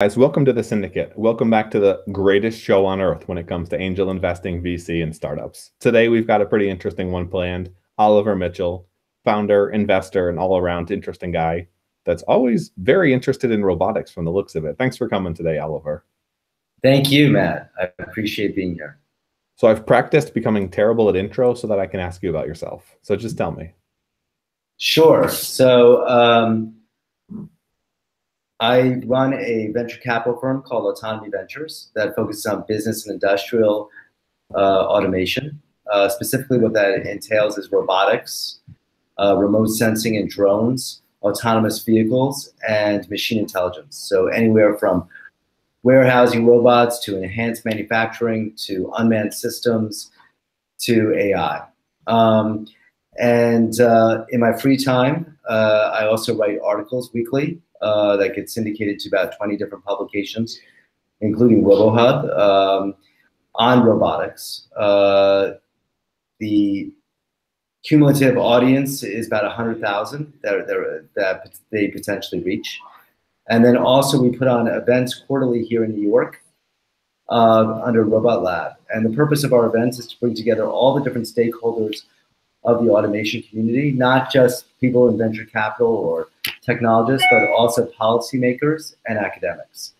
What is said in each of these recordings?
Guys, welcome to the Syndicate. Welcome back to the greatest show on earth when it comes to angel investing, VC, and startups. Today, we've got a pretty interesting one planned. Oliver Mitchell, founder, investor, and all-around interesting guy that's always very interested in robotics from the looks of it. Thanks for coming today, Oliver. Thank you, Matt. I appreciate being here. So I've practiced becoming terrible at intro so that I can ask you about yourself. So just tell me. Sure. So I run a venture capital firm called Autonomy Ventures that focuses on business and industrial automation. Specifically, what that entails is robotics, remote sensing and drones, autonomous vehicles, and machine intelligence. So anywhere from warehousing robots to enhanced manufacturing to unmanned systems to AI. In my free time, I also write articles weekly that get syndicated to about 20 different publications, including RoboHub, on robotics. The cumulative audience is about 100,000 that they potentially reach. And then also we put on events quarterly here in New York under Robot Lab. And the purpose of our events is to bring together all the different stakeholders of the automation community, not just people in venture capital or technologists, but also policymakers and academics.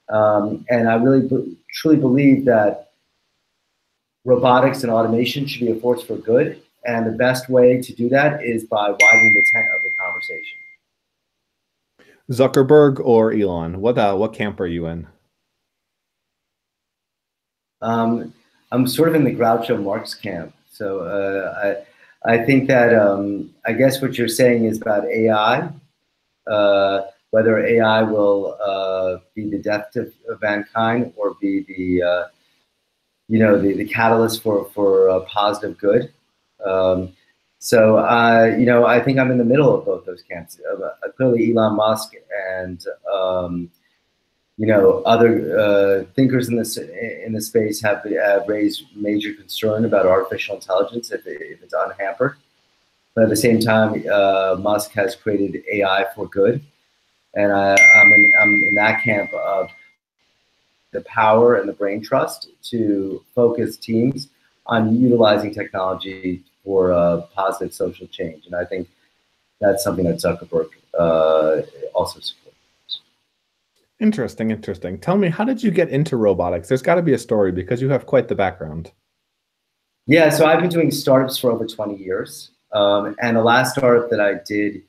And I really truly believe that robotics and automation should be a force for good. And the best way to do that is by widening the tent of the conversation. Zuckerberg or Elon? What camp are you in? I'm sort of in the Groucho Marx camp. So I think that I guess what you're saying is about AI, whether AI will be the death of mankind or be the the catalyst for positive good. So I think I'm in the middle of both those camps. Clearly, Elon Musk and other thinkers in the space have raised major concern about artificial intelligence if it's unhampered. But at the same time, Musk has created AI for good, and I'm in that camp of the power and the brain trust to focus teams on utilizing technology for positive social change. And I think that's something that Zuckerberg also supports. Interesting. Tell me, how did you get into robotics? There's got to be a story because you have quite the background. Yeah, so I've been doing startups for over 20 years. And the last startup that I did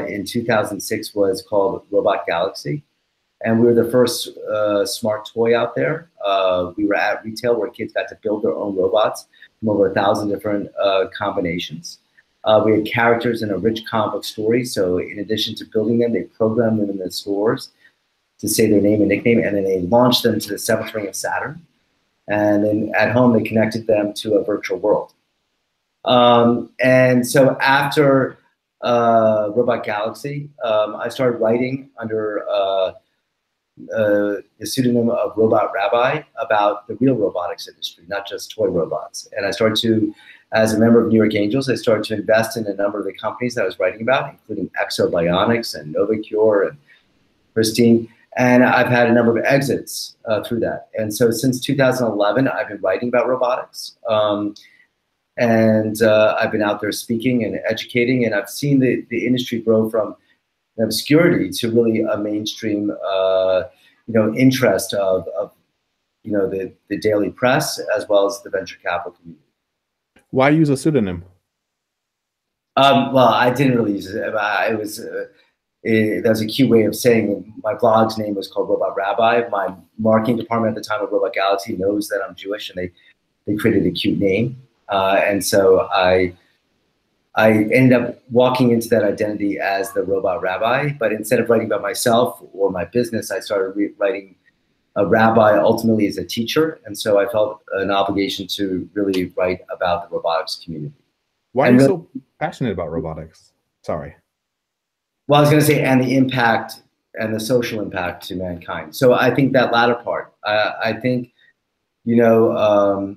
in 2006 was called RobotGalaxy. And we were the first smart toy out there. We were at retail where kids got to build their own robots from over 1,000 different combinations. We had characters in a rich comic book story. So in addition to building them, they programmed them in the stores to say their name and nickname, and then they launched them to the seventh ring of Saturn. And then at home, they connected them to a virtual world. And so after RobotGalaxy, I started writing under the pseudonym of Robot Rabbi about the real robotics industry, not just toy robots. And I started to, as a member of Newark Angels, I started to invest in a number of the companies that I was writing about, including Exobionics and Novacure and Pristine. And I've had a number of exits through that. And so since 2011, I've been writing about robotics. And I've been out there speaking and educating, and I've seen the industry grow from an obscurity to really a mainstream interest of the daily press as well as the venture capital community. Why use a pseudonym? Well, I didn't really use it. It was that was a cute way of saying it. My blog's name was called Robot Rabbi. My marketing department at the time of RobotGalaxy knows that I'm Jewish, and they created a cute name. And so I ended up walking into that identity as the Robot Rabbi, but instead of writing about myself or my business, I started writing a rabbi ultimately as a teacher. And so I felt an obligation to really write about the robotics community. Why are you so passionate about robotics? Sorry. Well, I was going to say, and the impact and the social impact to mankind. So I think that latter part, I think, that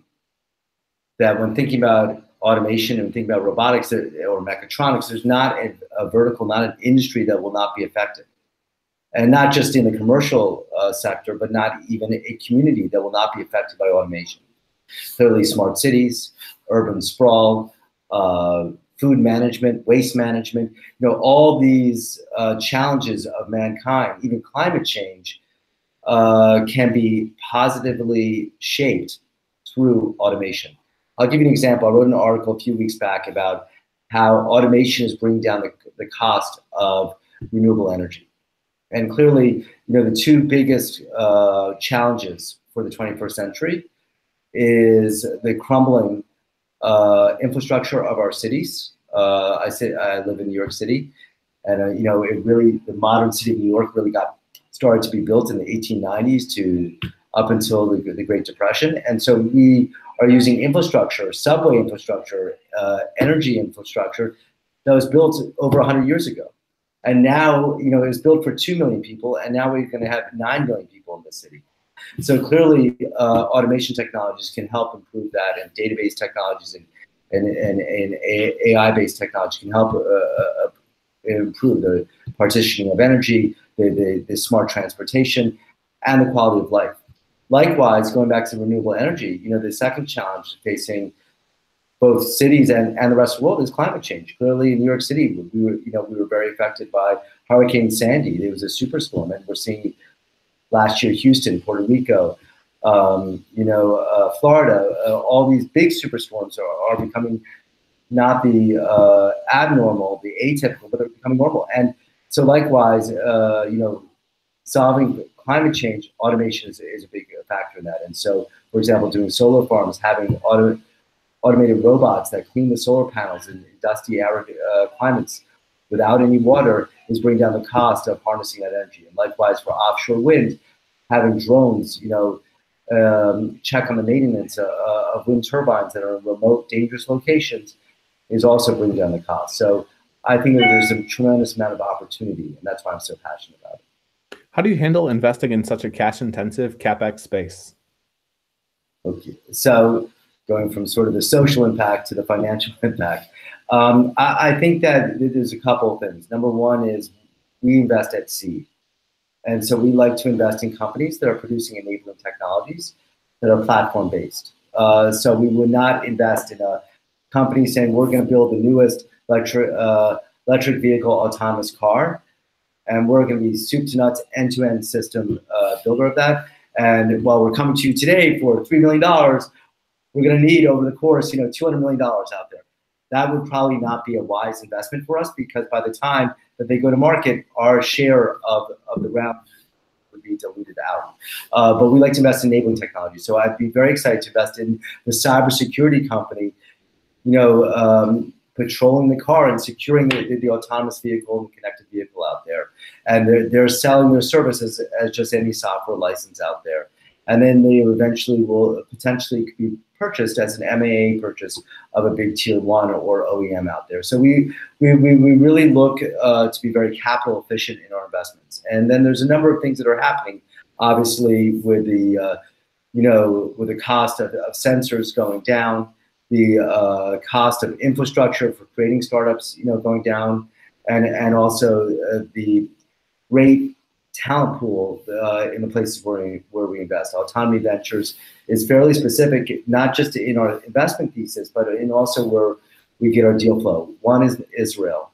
when thinking about automation and thinking about robotics or mechatronics, there's not a vertical, not an industry that will not be affected. and not just in the commercial sector, but not even a community that will not be affected by automation. Clearly, smart cities, urban sprawl, food management, waste management, all these challenges of mankind, even climate change, can be positively shaped through automation. I'll give you an example. I wrote an article a few weeks back about how automation is bringing down the cost of renewable energy. And clearly, the two biggest challenges for the 21st century is the crumbling infrastructure of our cities. I live in New York City, and the modern city of New York really got started to be built in the 1890s to up until the Great Depression. And so we are using infrastructure, subway infrastructure, energy infrastructure that was built over 100 years ago. And now, it was built for 2 million people, and now we're going to have 9 million people in the city. So clearly, automation technologies can help improve that, and database technologies and AI-based technology can help improve the partitioning of energy, the smart transportation, and the quality of life. Likewise, going back to renewable energy, the second challenge facing both cities and the rest of the world is climate change. Clearly, in New York City, we were very affected by Hurricane Sandy. It was a superstorm, and we're seeing last year Houston, Puerto Rico, Florida. All these big superstorms are becoming not the abnormal, the atypical, but they're becoming normal. And so, likewise, solving climate change, automation is a big factor in that. And so, for example, doing solar farms, having automated robots that clean the solar panels in dusty, arid climates without any water is bringing down the cost of harnessing that energy. And likewise for offshore wind, having drones, check on the maintenance of wind turbines that are in remote, dangerous locations is also bringing down the cost. So I think that there's a tremendous amount of opportunity, and that's why I'm so passionate about it. How do you handle investing in such a cash-intensive CapEx space? Okay, so going from sort of the social impact to the financial impact, I think that there's a couple of things. Number one is we invest at seed. And so we like to invest in companies that are producing enabling technologies that are platform-based. So we would not invest in a company saying we're going to build the newest electric vehicle autonomous car, and we're going to be soup to nuts end-to-end system builder of that. And while we're coming to you today for $3 million, we're going to need over the course, $200 million out there. That would probably not be a wise investment for us, because by the time that they go to market, our share of the round would be diluted out. But we like to invest in enabling technology. So I'd be very excited to invest in the cybersecurity company, patrolling the car and securing the autonomous vehicle and connected vehicle out there. And they're selling their services as just any software license out there. And then they eventually will potentially be purchased as an MAA purchase of a big tier 1 or OEM out there. So we really look to be very capital efficient in our investments. And then there's a number of things that are happening, obviously, with the with the cost of sensors going down, the cost of infrastructure for creating startups going down, and also the great talent pool in the places where we invest. Autonomy Ventures is fairly specific, not just in our investment thesis, but in also where we get our deal flow. One is Israel.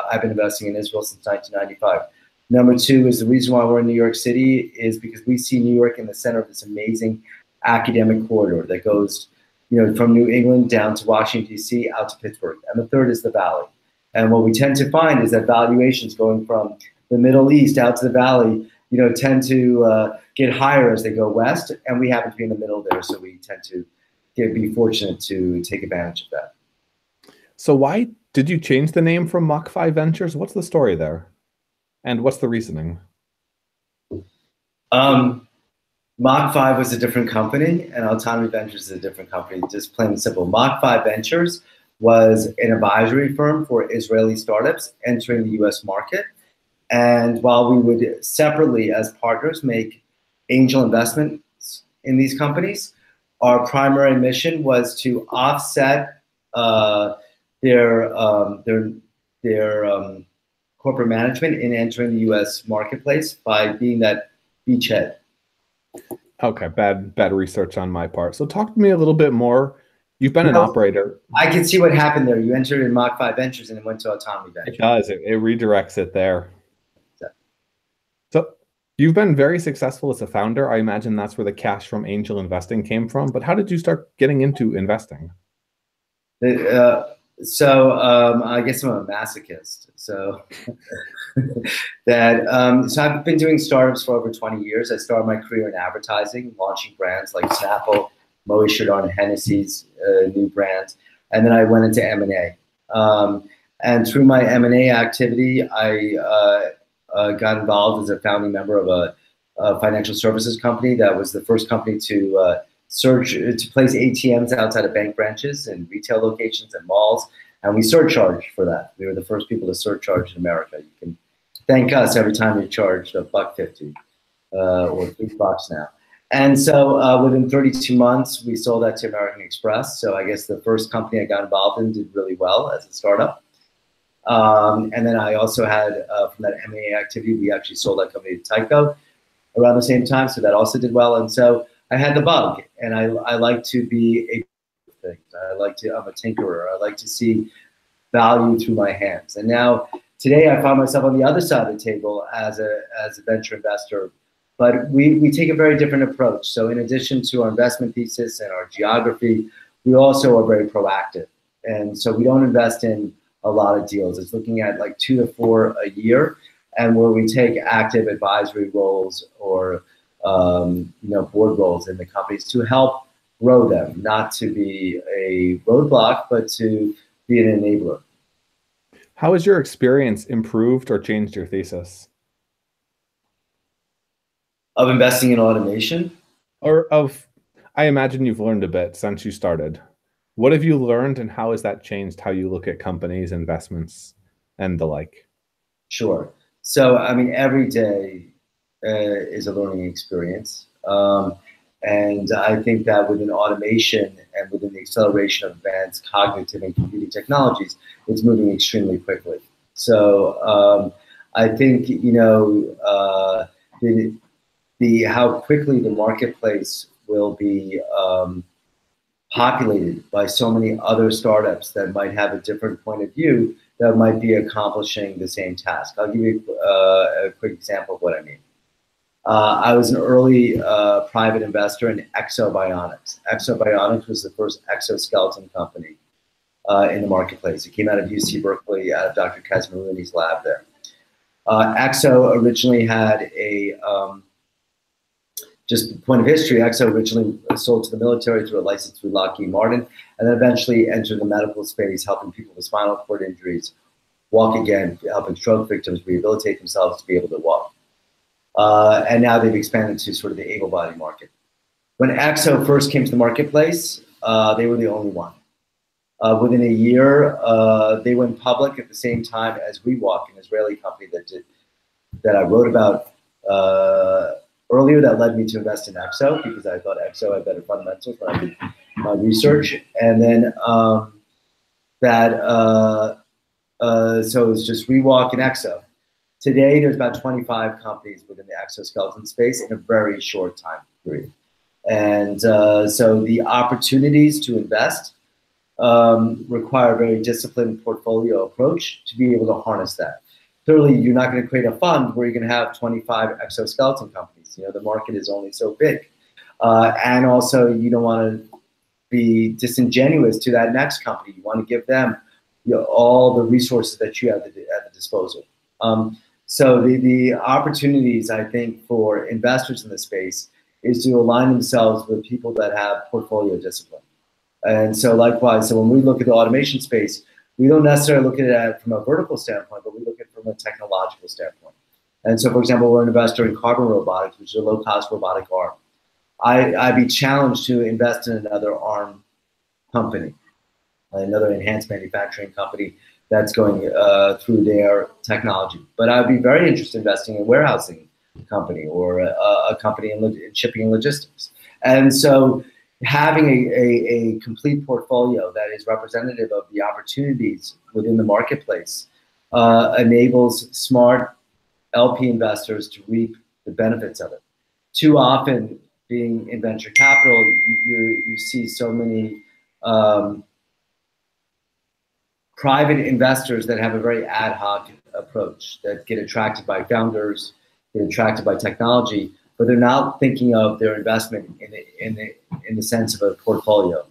I've been investing in Israel since 1995. Number two is the reason why we're in New York City is because we see New York in the center of this amazing academic corridor that goes from New England down to Washington, D.C., out to Pittsburgh. And the third is the Valley. And what we tend to find is that valuations going from the Middle East out to the Valley, tend to get higher as they go west, and we happen to be in the middle there, so we tend to be fortunate to take advantage of that. So why did you change the name from Mach5 Ventures? What's the story there? And what's the reasoning? Mach5 was a different company, and Autonomy Ventures is a different company, just plain and simple. Mach5 Ventures was an advisory firm for Israeli startups entering the US market. And while we would separately, as partners, make angel investments in these companies, our primary mission was to offset their corporate management in entering the U.S. marketplace by being that beachhead. Okay, bad research on my part. So talk to me a little bit more. You've been an operator. I can see what happened there. You entered in Mach5 Ventures and it went to Autonomy Ventures. It does. It redirects it there. So you've been very successful as a founder. I imagine that's where the cash from angel investing came from. But how did you start getting into investing? I guess I'm a masochist. So so I've been doing startups for over 20 years. I started my career in advertising, launching brands like Snapple, Moët Chandon, Hennessy's new brands, and then I went into M&A. And through my M&A activity, I got involved as a founding member of a financial services company that was the first company to place ATMs outside of bank branches and retail locations and malls, and we surcharged for that. We were the first people to surcharge in America. You can thank us every time you charged $1.50 or $3 now. And so within 32 months, we sold that to American Express. So I guess the first company I got involved in did really well as a startup. And then I also had, from that M&A activity, we actually sold that company to Tyco around the same time. So that also did well. And so I had the bug, and I like to be a thing. I'm a tinkerer. I like to see value through my hands. And now today I find myself on the other side of the table as a venture investor, but we take a very different approach. So in addition to our investment thesis and our geography, we also are very proactive. And so we don't invest in a lot of deals. It's looking at like 2 to 4 a year, and where we take active advisory roles or board roles in the companies to help grow them, not to be a roadblock, but to be an enabler. How has your experience improved or changed your thesis? Of investing in automation? I imagine you've learned a bit since you started. What have you learned, and how has that changed how you look at companies, investments, and the like? Sure. So, I mean, every day is a learning experience. And I think that within automation and within the acceleration of advanced cognitive and computing technologies, it's moving extremely quickly. So I think, how quickly the marketplace will be populated by so many other startups that might have a different point of view that might be accomplishing the same task. I'll give you a quick example of what I mean. I was an early private investor in Exobionics. Exobionics was the first exoskeleton company in the marketplace. It came out of UC Berkeley, out of Dr. Kazmaruni's lab there. Exo originally had just point of history, Exo originally sold to the military through a license through Lockheed Martin, and then eventually entered the medical space, helping people with spinal cord injuries walk again, helping stroke victims rehabilitate themselves to be able to walk. And now they've expanded to sort of the able-bodied market. When Exo first came to the marketplace, they were the only one. Within a year, they went public at the same time as WeWalk, an Israeli company that I wrote about earlier, that led me to invest in Exo, because I thought Exo had better fundamentals when I did my research. And then so it was just WeWalk and Exo. Today, there's about 25 companies within the exoskeleton space in a very short time period. And so the opportunities to invest require a very disciplined portfolio approach to be able to harness that. Clearly, you're not going to create a fund where you're going to have 25 exoskeleton companies. The market is only so big. And also, you don't want to be disingenuous to that next company. You want to give them all the resources that you have at the disposal. So the opportunities, I think, for investors in this space is to align themselves with people that have portfolio discipline. And so likewise, so when we look at the automation space, we don't necessarily look at it from a vertical standpoint, but we look at it from a technological standpoint. And so, for example, we're an investor in Carbon Robotics, which is a low-cost robotic arm. I'd be challenged to invest in another arm company, another enhanced manufacturing company that's going through their technology. But I'd be very interested in investing in a warehousing company or a company in shipping and logistics. And so having a complete portfolio that is representative of the opportunities within the marketplace enables smart LP investors to reap the benefits of it. Too often, being in venture capital, you see so many private investors that have a very ad hoc approach, that get attracted by founders, get attracted by technology, but they're not thinking of their investment in the sense of a portfolio,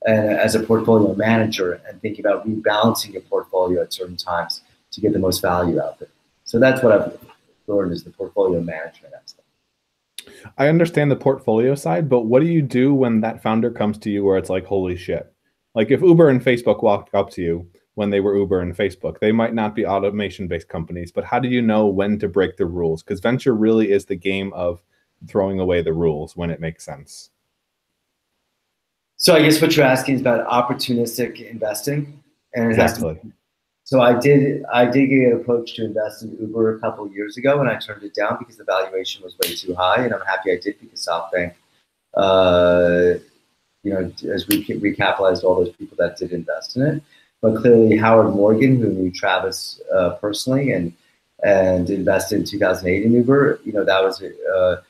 and as a portfolio manager, and thinking about rebalancing your portfolio at certain times to get the most value out of it. So that's what I've learned, is the portfolio management aspect. I understand the portfolio side, but what do you do when that founder comes to you where it's like, holy shit? Like if Uber and Facebook walked up to you when they were Uber and Facebook, they might not be automation-based companies, but how do you know when to break the rules? Because venture really is the game of throwing away the rules when it makes sense. So I guess what you're asking is about opportunistic investing, and it Exactly. has to. So I did get approached to invest in Uber a couple of years ago, and I turned it down because the valuation was way too high. And I'm happy I did, because SoftBank, as we recapitalized all those people that did invest in it. But clearly, Howard Morgan, who knew Travis personally and invested in 2008 in Uber, that was a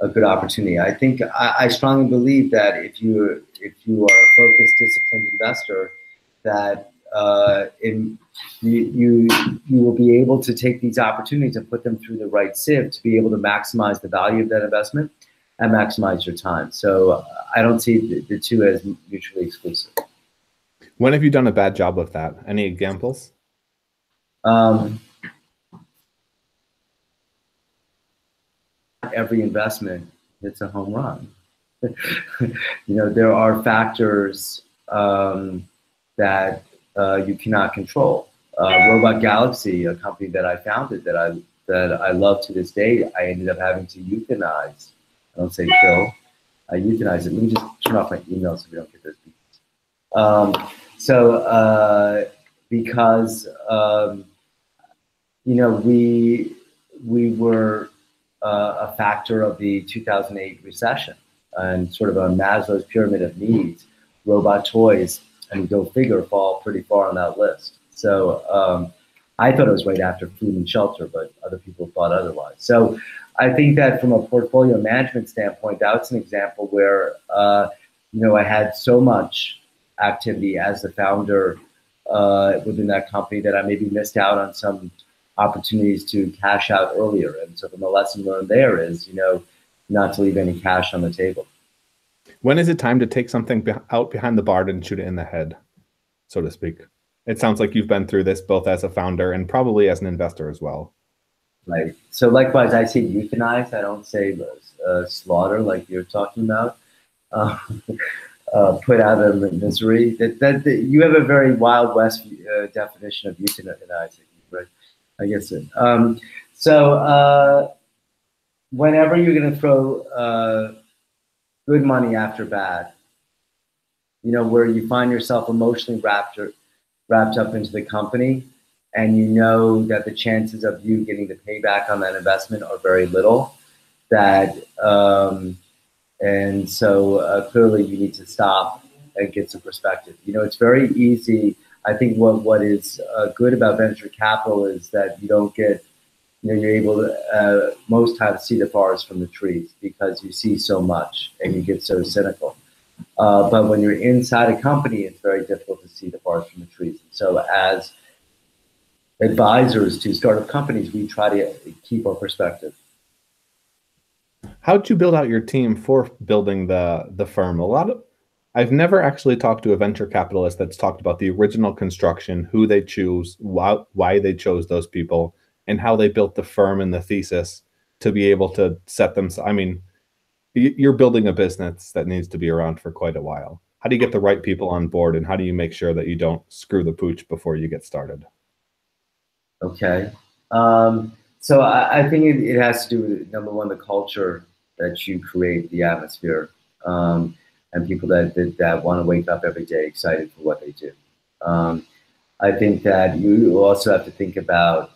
good opportunity. I think I strongly believe that if you are a focused, disciplined investor, that you will be able to take these opportunities and put them through the right sieve to be able to maximize the value of that investment and maximize your time. So I don't see the two as mutually exclusive. When have you done a bad job of that? Any examples? Every investment hits a home run. There are factors that you cannot control. RobotGalaxy, a company that I founded that I love to this day, I ended up having to euthanize. I don't say kill. I euthanize it. Let me just turn off my email so we don't get those beeps. Because we were a factor of the 2008 recession, and sort of a Maslow's pyramid of needs. Robot toys, and go figure, fall pretty far on that list. So I thought it was right after food and shelter, but other people thought otherwise. So I think that from a portfolio management standpoint, that's an example where I had so much activity as the founder within that company that I maybe missed out on some opportunities to cash out earlier. And so the lesson learned there is, not to leave any cash on the table. When is it time to take something out behind the barn and shoot it in the head, so to speak? It sounds like you've been through this both as a founder and probably as an investor as well. Right. So likewise, I say euthanize. I don't say slaughter like you're talking about. Put out of misery. That you have a very Wild West definition of euthanizing, right? I guess it. So whenever you're going to throw good money after bad, where you find yourself emotionally wrapped up into the company, and you know that the chances of you getting the payback on that investment are very little, and so clearly you need to stop and get some perspective. It's very easy. I think what is good about venture capital is that you don't get, you're able to most times see the forest from the trees, because you see so much and you get so cynical. But when you're inside a company, it's very difficult to see the forest from the trees. So as advisors to startup companies, we try to keep our perspective. How'd you build out your team for building the firm? I've never actually talked to a venture capitalist that's talked about the original construction, who they choose, why they chose those people, and how they built the firm and the thesis to be able to set them. I mean, you're building a business that needs to be around for quite a while. How do you get the right people on board, and how do you make sure that you don't screw the pooch before you get started? Okay. So I think it has to do with, number one, the culture that you create, the atmosphere, and people that want to wake up every day excited for what they do. I think that you also have to think about,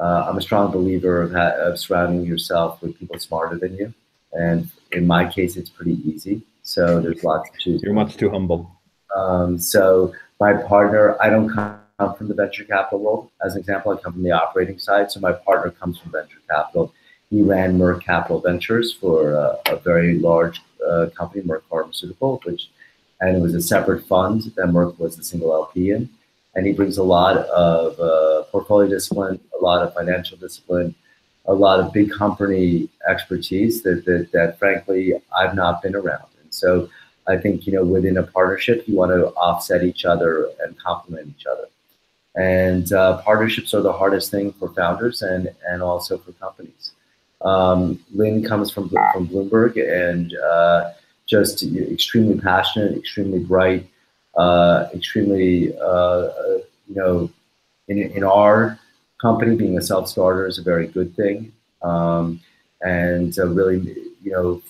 I'm a strong believer of surrounding yourself with people smarter than you. And in my case, it's pretty easy. So there's lots to choose. You're much too humble. So my partner, I don't come come from the venture capital world. As an example, I come from the operating side. So my partner comes from venture capital. He ran Merck Ventures for a very large company, Merck Pharmaceutical, and it was a separate fund that Merck was the single LP in. And he brings a lot of portfolio discipline, a lot of financial discipline, a lot of big company expertise that frankly, I've not been around. And so I think, within a partnership, you want to offset each other and complement each other. And partnerships are the hardest thing for founders and also for companies. Lynn comes from Bloomberg and just extremely passionate, extremely bright, extremely, in our company, being a self-starter is a very good thing. And really,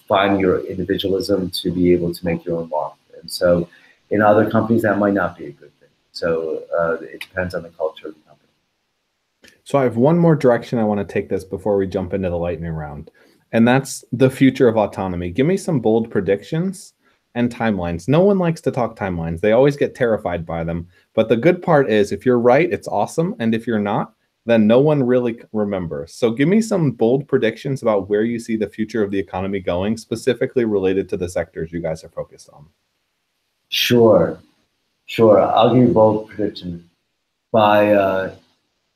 find your individualism to be able to make your own mark. And so in other companies, that might not be a good thing. So it depends on the culture of the company. So I have one more direction I want to take this before we jump into the lightning round, and that's the future of autonomy. Give me some bold predictions and timelines. No one likes to talk timelines. They always get terrified by them. But the good part is if you're right, it's awesome. And if you're not, then no one really remembers. So give me some bold predictions about where you see the future of the economy going, specifically related to the sectors you guys are focused on. Sure. I'll give you bold predictions. By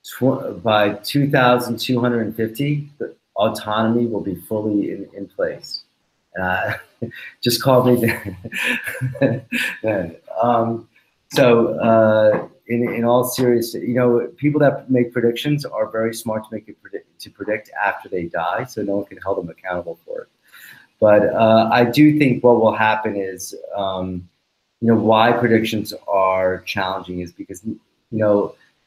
2250, the autonomy will be fully in place. And just call me then. In all seriousness, people that make predictions are very smart to predict after they die, so no one can hold them accountable for it. But I do think what will happen is, why predictions are challenging is because,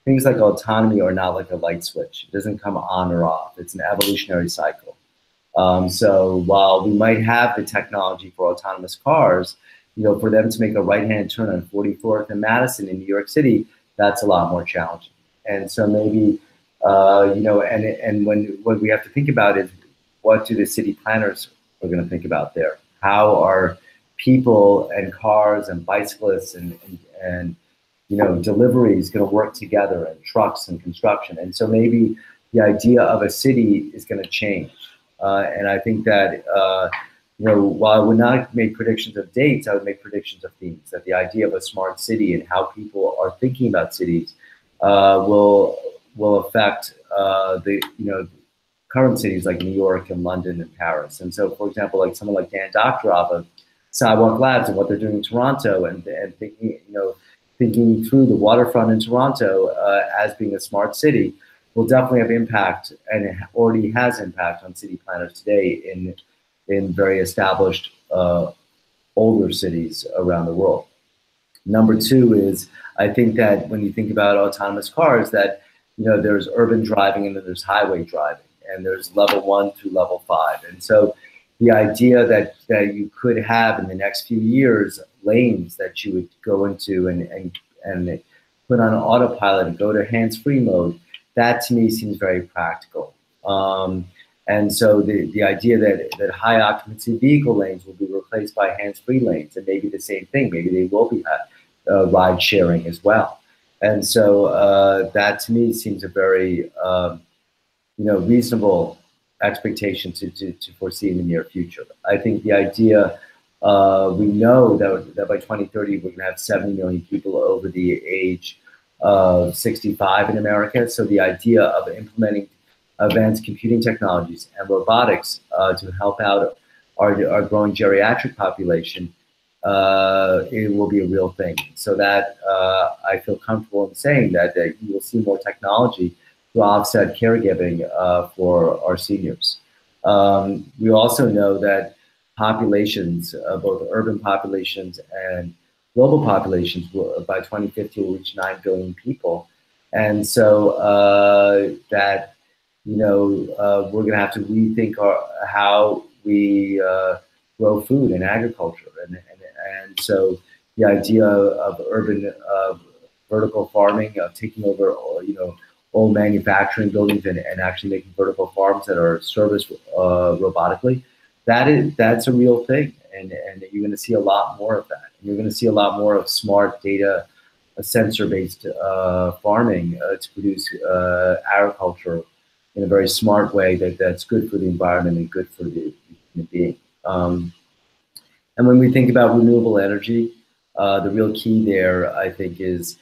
things like autonomy are not like a light switch. It doesn't come on or off. It's an evolutionary cycle. So while we might have the technology for autonomous cars, for them to make a right-hand turn on 44th and Madison in New York City, that's a lot more challenging. And so maybe, and what we have to think about is what do the city planners are going to think about there? How are people and cars and bicyclists and deliveries going to work together, and trucks and construction? And so maybe the idea of a city is going to change. And I think that, while I would not make predictions of dates, I would make predictions of themes, that the idea of a smart city and how people are thinking about cities will affect the current cities like New York and London and Paris. And so, for example, like someone like Dan Doctoroff of Sidewalk Labs and what they're doing in Toronto, and thinking through the waterfront in Toronto as being a smart city will definitely have impact, and it already has impact on city planners today in very established older cities around the world. Number two is, I think that when you think about autonomous cars, that there's urban driving and then there's highway driving, and there's level 1 through level 5. And so the idea that you could have in the next few years lanes that you would go into and put on autopilot and go to hands-free mode, that to me seems very practical. And so the idea that high occupancy vehicle lanes will be replaced by hands-free lanes, and maybe the same thing, maybe they will be ride sharing as well. And so that to me seems a very reasonable expectation to foresee in the near future. I think the idea, we know that by 2030 we're going to have 70 million people over the age of 65 in America. So the idea of implementing advanced computing technologies and robotics to help out our growing geriatric population, it will be a real thing. So that I feel comfortable in saying that you will see more technology to offset caregiving for our seniors. We also know that populations, both urban populations and global populations, by 2050 will reach 9 billion people. And so that, we're going to have to rethink how we grow food and agriculture. And so the idea of urban vertical farming, of taking over, old manufacturing buildings and actually making vertical farms that are serviced robotically, that's a real thing. And you're going to see a lot more of that. And you're going to see a lot more of smart data a sensor-based farming to produce agriculture in a very smart way that's good for the environment and good for the human being. And when we think about renewable energy, the real key there, I think, is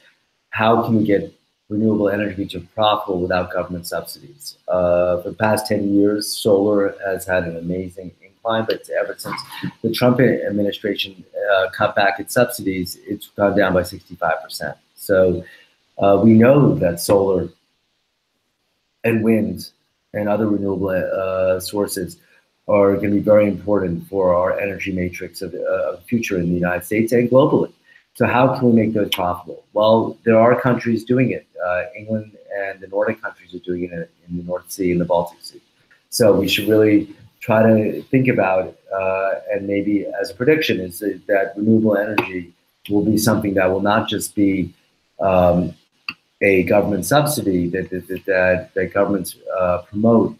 how can we get renewable energy to profitable without government subsidies? For the past 10 years, solar has had an amazing incline, but ever since the Trump administration cut back its subsidies, it's gone down by 65%. So we know that solar and wind and other renewable sources are going to be very important for our energy matrix of the future in the United States and globally. So how can we make those profitable? Well, there are countries doing it. England and the Nordic countries are doing it in the North Sea and the Baltic Sea. So we should really try to think about, and maybe as a prediction, is that renewable energy will be something that will not just be a government subsidy that governments promote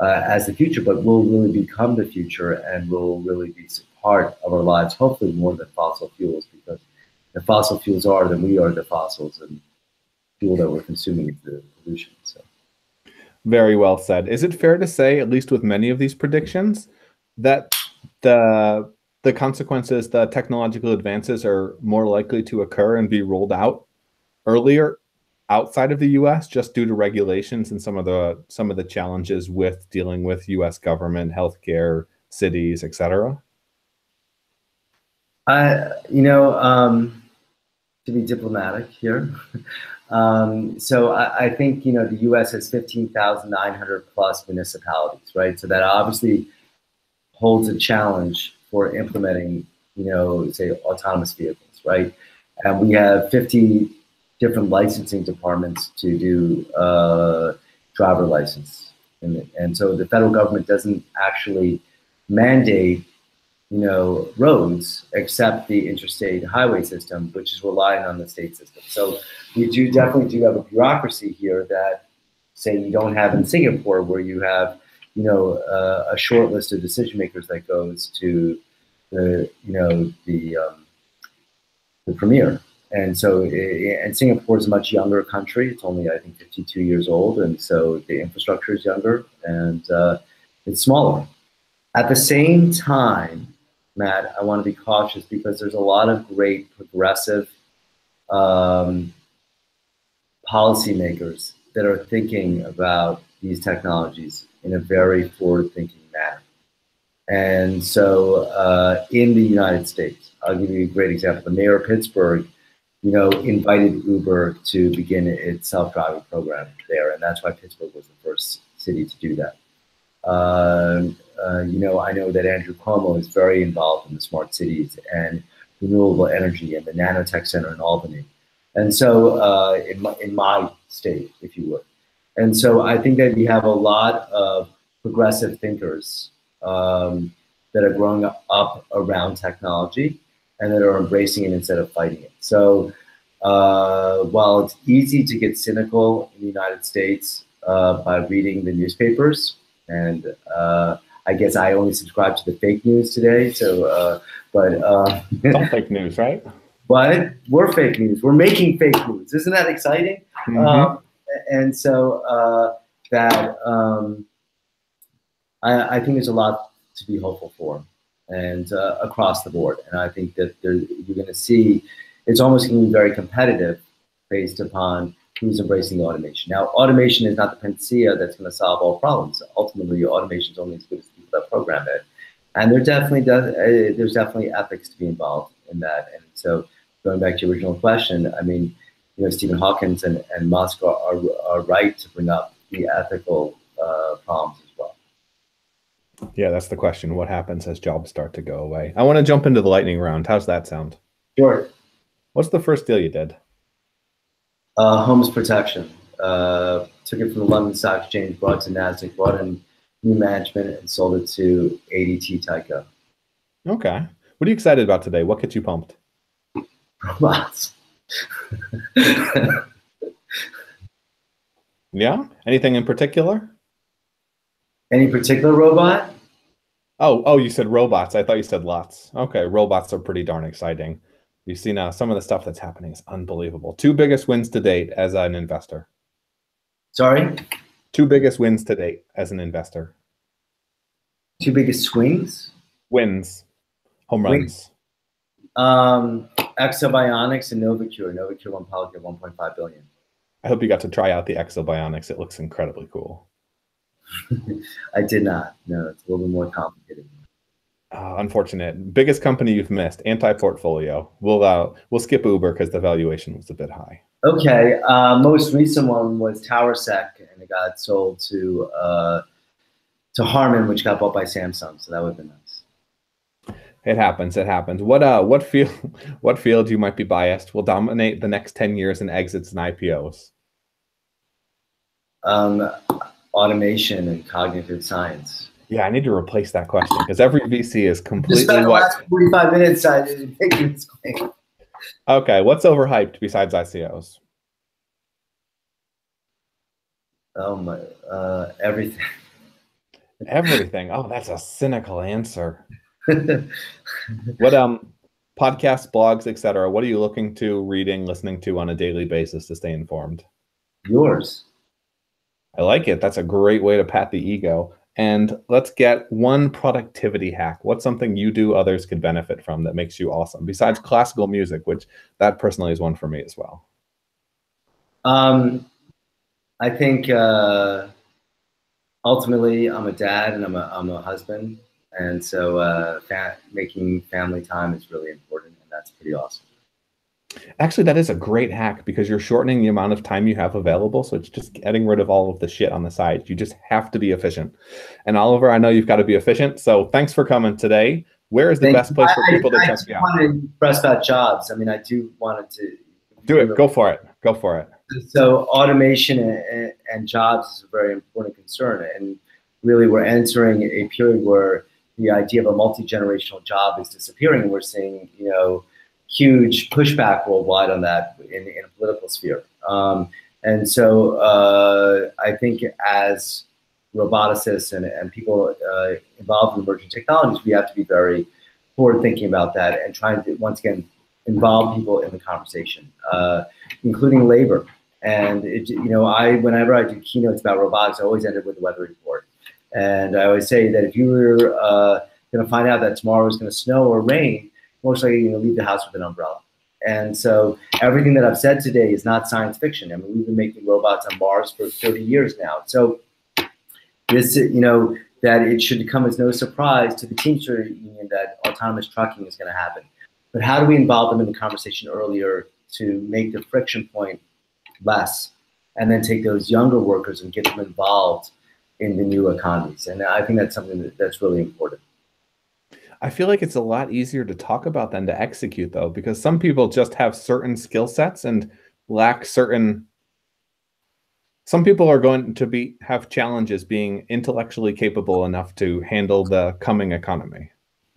as the future, but will really become the future and will really be part of our lives, hopefully more than fossil fuels, because the fossil fuels are, then we are the fossils, and fuel that we're consuming is the pollution. So, very well said. Is it fair to say, at least with many of these predictions, that the consequences, the technological advances, are more likely to occur and be rolled out earlier outside of the U.S. just due to regulations and some of the challenges with dealing with U.S. government, healthcare, cities, etc.? To be diplomatic here, so I think the U.S. has 15,900 plus municipalities, right? So that obviously holds a challenge for implementing, say, autonomous vehicles, right? And we have 50 different licensing departments to do driver license, and so the federal government doesn't actually mandate roads, except the interstate highway system, which is relying on the state system. So we definitely have a bureaucracy here that, say, you don't have in Singapore, where you have, a short list of decision makers that goes to the premier. And so, and Singapore is a much younger country. It's only, I think, 52 years old, and so the infrastructure is younger and it's smaller. At the same time, Matt, I want to be cautious because there's a lot of great progressive policymakers that are thinking about these technologies in a very forward-thinking manner. And so in the United States, I'll give you a great example. The mayor of Pittsburgh, invited Uber to begin its self-driving program there, and that's why Pittsburgh was the first city to do that. I know that Andrew Cuomo is very involved in the smart cities and renewable energy and the nanotech center in Albany. And so in my state, if you would. And so I think that we have a lot of progressive thinkers that are growing up around technology and that are embracing it instead of fighting it. So while it's easy to get cynical in the United States by reading the newspapers, and I guess I only subscribe to the fake news today. So, it's all fake news, right? But we're fake news. We're making fake news. Isn't that exciting? Mm-hmm. And so I think there's a lot to be hopeful for, and across the board. And I think that you're going to see it's almost going to be very competitive based upon who's embracing automation. Now, automation is not the panacea that's going to solve all problems. Ultimately, automation is only as good as people that program it. And there's definitely ethics to be involved in that. And so going back to your original question, I mean, Stephen Hawking and Musk are right to bring up the ethical problems as well. Yeah, that's the question. What happens as jobs start to go away? I want to jump into the lightning round. How's that sound? Sure. What's the first deal you did? Holmes Protection. Took it from the London Stock Exchange, brought it to NASDAQ, brought in new management, and sold it to ADT Tyco. Okay. What are you excited about today? What gets you pumped? Robots. Yeah? Anything in particular? Any particular robot? Oh, you said robots. I thought you said lots. Okay, robots are pretty darn exciting. You've seen some of the stuff that's happening is unbelievable. Two biggest wins to date as an investor. Sorry? Two biggest wins to date as an investor. Two biggest swings? Wins. Home runs. Exobionics and Novacure. Novacure went public at 1.5 billion. I hope you got to try out the Exobionics. It looks incredibly cool. I did not. No, it's a little bit more complicated. Unfortunate. Biggest company you've missed. Anti-portfolio. We'll skip Uber because the valuation was a bit high. Okay. Most recent one was TowerSec, and it got sold to Harman, which got bought by Samsung. So that would have been nice. It happens. It happens. What field you might be biased will dominate the next 10 years in exits and IPOs? Automation and cognitive science. Yeah, I need to replace that question because every VC is completely Just spent the last 45 minutes making this claim. Okay, what's overhyped besides ICOs? Oh my, everything. Everything. Oh, that's a cynical answer. What podcasts, blogs, etc. What are you looking to, reading, listening to on a daily basis to stay informed? Yours. I like it. That's a great way to pat the ego. And let's get one productivity hack. What's something you do others could benefit from that makes you awesome, besides classical music, which that personally is one for me as well? I think ultimately I'm a dad and I'm a husband. And so making family time is really important, and that's pretty awesome. Actually, that is a great hack because you're shortening the amount of time you have available. So it's just getting rid of all of the shit on the side. You just have to be efficient. And Oliver, I know you've got to be efficient. So thanks for coming today. Where is the best place for people to check you out? I want to press about jobs. I mean, I do want to do it. Go for it. Go for it. So automation and jobs is a very important concern. And really, we're entering a period where the idea of a multi-generational job is disappearing. And we're seeing, huge pushback worldwide on that in a political sphere. And so I think as roboticists and people involved in emerging technologies, we have to be very forward thinking about that and trying to, once again, involve people in the conversation, including labor. And whenever I do keynotes about robotics, I always end it with a weather report. And I always say that if you were going to find out that tomorrow is going to snow or rain, most likely you're going to leave the house with an umbrella. And so everything that I've said today is not science fiction. I mean, we've been making robots on Mars for 30 years now. So this, that it should come as no surprise to the Teamster Union that autonomous trucking is going to happen. But how do we involve them in the conversation earlier to make the friction point less, and then take those younger workers and get them involved in the new economies? And I think that's something that's really important. I feel like it's a lot easier to talk about than to execute, though, because some people just have certain skill sets and lack certain. Some people are going to have challenges being intellectually capable enough to handle the coming economy,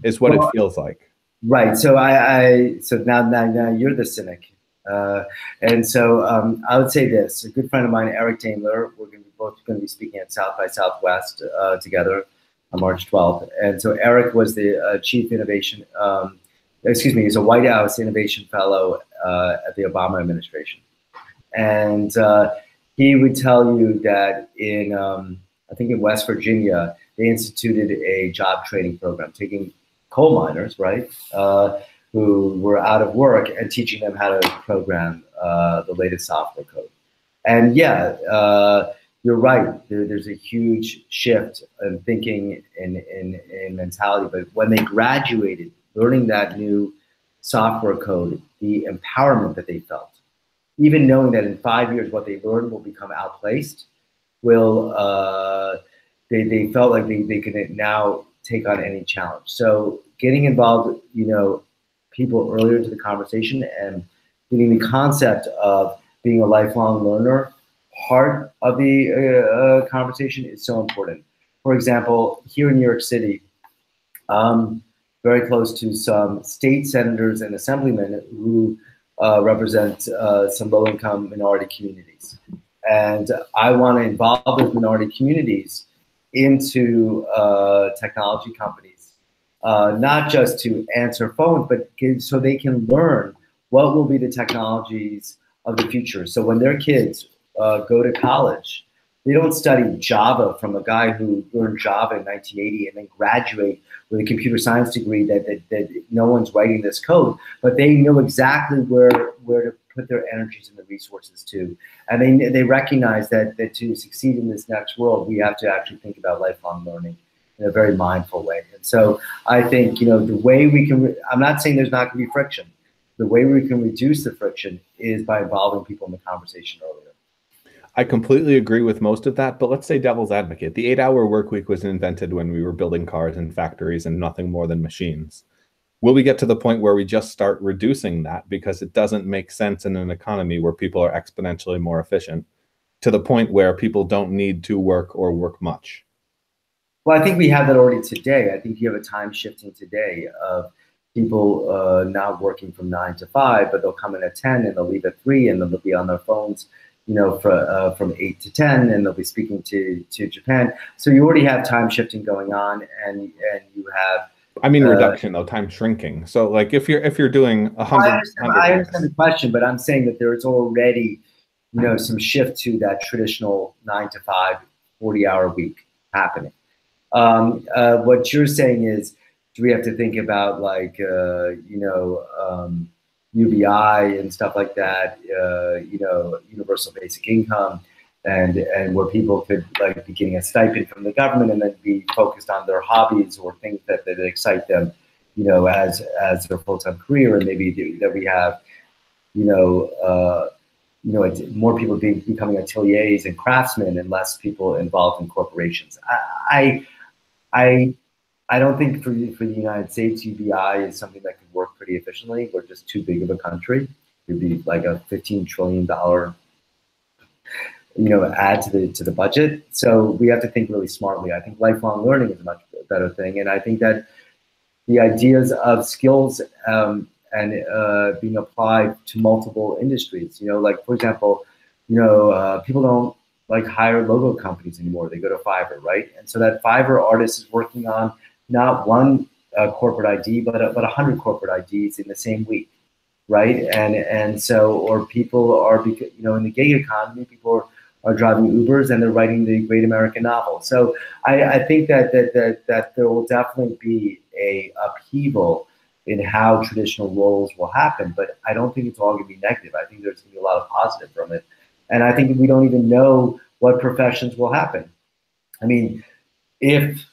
is what it feels like. Right. So so now you're the cynic, and so I would say this: a good friend of mine, Eric Daimler, we're both going to be speaking at South by Southwest together on March 12th. And so Eric was the chief innovation, he's a White House innovation fellow at the Obama administration. And he would tell you that I think in West Virginia, they instituted a job training program, taking coal miners, right, who were out of work and teaching them how to program the latest software code. And you're right. There's a huge shift in thinking in mentality. But when they graduated, learning that new software code, the empowerment that they felt, even knowing that in 5 years what they learned will become outplaced, they felt like they could now take on any challenge. So getting involved, people earlier into the conversation and getting the concept of being a lifelong learner part of the conversation is so important. For example, here in New York City, very close to some state senators and assemblymen who represent some low-income minority communities. And I want to involve those minority communities into technology companies not just to answer phones, but so they can learn what will be the technologies of the future. So when their kids go to college, they don't study Java from a guy who learned Java in 1980 and then graduate with a computer science degree that no one's writing this code, but they know exactly where to put their energies and the resources to. And they recognize that to succeed in this next world, we have to actually think about lifelong learning in a very mindful way. And so I think, the way we can, I'm not saying there's not going to be friction. The way we can reduce the friction is by involving people in the conversation earlier. I completely agree with most of that, but let's say devil's advocate. The 8-hour work week was invented when we were building cars in factories and nothing more than machines. Will we get to the point where we just start reducing that because it doesn't make sense in an economy where people are exponentially more efficient, to the point where people don't need to work or work much? Well, I think we have that already today. I think you have a time shifting today of people not working from 9 to 5, but they'll come in at 10 and they'll leave at 3, and then they'll be on their phones, from 8 to 10, and they'll be speaking to Japan. So you already have time shifting going on, and you have. I mean, reduction though, time shrinking. So like if you're doing 100. I understand the question, but I'm saying that there is already, some shift to that traditional 9 to 5, 40-hour week happening. What you're saying is, do we have to think about like, UBI and stuff like that, universal basic income, and where people could like be getting a stipend from the government and then be focused on their hobbies or things that excite them, as their full-time career, and maybe that we have, more people becoming ateliers and craftsmen and less people involved in corporations. I don't think for the United States, UBI is something that could work pretty efficiently. We're just too big of a country. It'd be like a $15 trillion, add to the budget. So we have to think really smartly. I think lifelong learning is a much better thing, and I think that the ideas of skills and being applied to multiple industries. Like for example, people don't like hire logo companies anymore. They go to Fiverr, right? And so that Fiverr artist is working on not one corporate ID, but 100 corporate IDs in the same week, right? And so, or people are, in the gig economy, people are driving Ubers and they're writing the great American novel. So I think that there will definitely be a upheaval in how traditional roles will happen, but I don't think it's all going to be negative. I think there's going to be a lot of positive from it. And I think we don't even know what professions will happen. I mean, if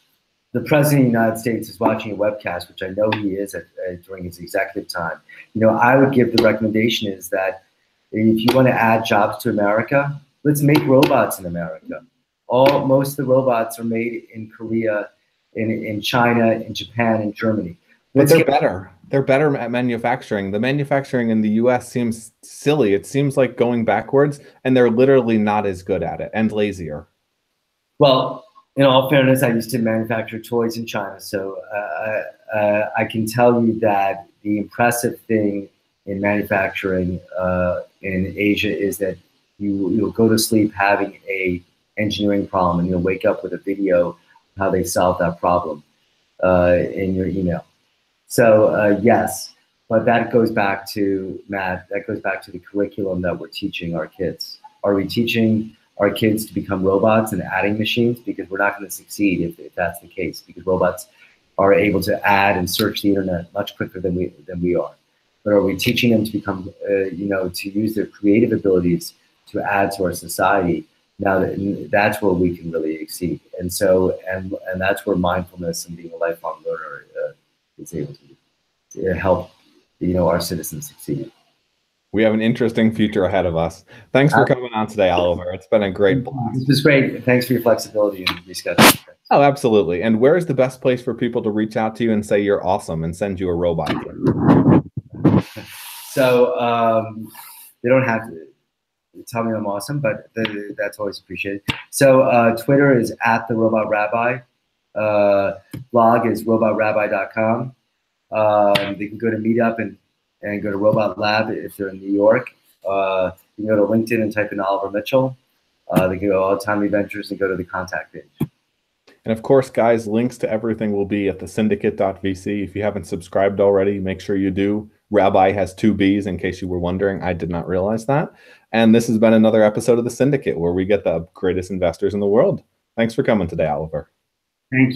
the president of the United States is watching a webcast, which I know he is during his executive time, I would give the recommendation is that if you want to add jobs to America, let's make robots in America. Most of the robots are made in Korea, in China, in Japan, and Germany. But they're better. They're better at manufacturing. The manufacturing in the US seems silly. It seems like going backwards, and they're literally not as good at it and lazier. Well, in all fairness, I used to manufacture toys in China, so I can tell you that the impressive thing in manufacturing in Asia is that you'll go to sleep having a engineering problem, and you'll wake up with a video of how they solved that problem in your email. So yes, but that goes back to, Matt, that goes back to the curriculum that we're teaching our kids. Are we teaching our kids to become robots and adding machines? Because we're not going to succeed if that's the case, because robots are able to add and search the internet much quicker than we are. But are we teaching them to become, to use their creative abilities to add to our society? Now that's where we can really exceed. And so, and that's where mindfulness and being a lifelong learner is able to help, our citizens succeed. We have an interesting future ahead of us. Thanks for coming on today, Oliver. It's been a great blast. This was great. Thanks for your flexibility and rescheduling. Oh, absolutely. And where is the best place for people to reach out to you and say you're awesome and send you a robot? So they don't have to tell me I'm awesome, but that's always appreciated. So Twitter is @TheRobotRabbi. Blog is robotrabbi.com. They can go to Meetup and go to Robot Lab if they're in New York. You can go to LinkedIn and type in Oliver Mitchell. They can go to Autonomy Ventures and go to the contact page. And of course, guys, links to everything will be at the syndicate.vc. If you haven't subscribed already, make sure you do. Rabbi has 2 B's in case you were wondering. I did not realize that. And this has been another episode of the Syndicate where we get the greatest investors in the world. Thanks for coming today, Oliver. Thank you.